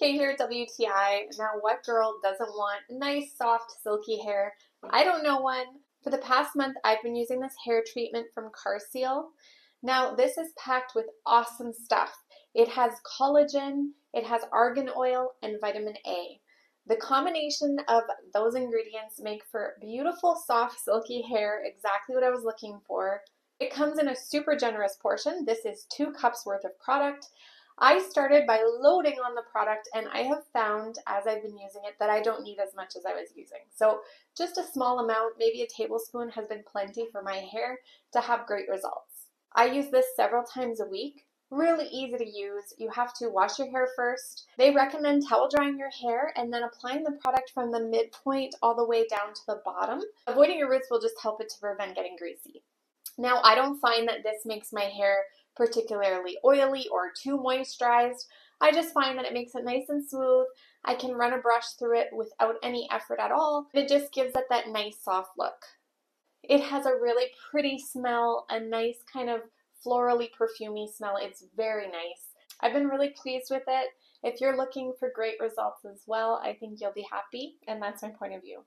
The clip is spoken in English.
Kay here at WTI. Now, what girl doesn't want nice, soft, silky hair? I don't know one. For the past month, I've been using this hair treatment from Karseell. Now, this is packed with awesome stuff. It has collagen, it has argan oil, and vitamin A. The combination of those ingredients make for beautiful, soft, silky hair, exactly what I was looking for. It comes in a super generous portion. This is 2 cups worth of product. I started by loading on the product, and I have found as I've been using it that I don't need as much as I was using. So just a small amount, maybe a tablespoon, has been plenty for my hair to have great results. I use this several times a week. Really easy to use. You have to wash your hair first. They recommend towel drying your hair and then applying the product from the midpoint all the way down to the bottom. Avoiding your roots will just help it to prevent getting greasy. Now, I don't find that this makes my hair particularly oily or too moisturized. I just find that it makes it nice and smooth. I can run a brush through it without any effort at all. It just gives it that nice soft look. It has a really pretty smell, a nice kind of florally perfumey smell. It's very nice. I've been really pleased with it. If you're looking for great results as well, I think you'll be happy, and that's my point of view.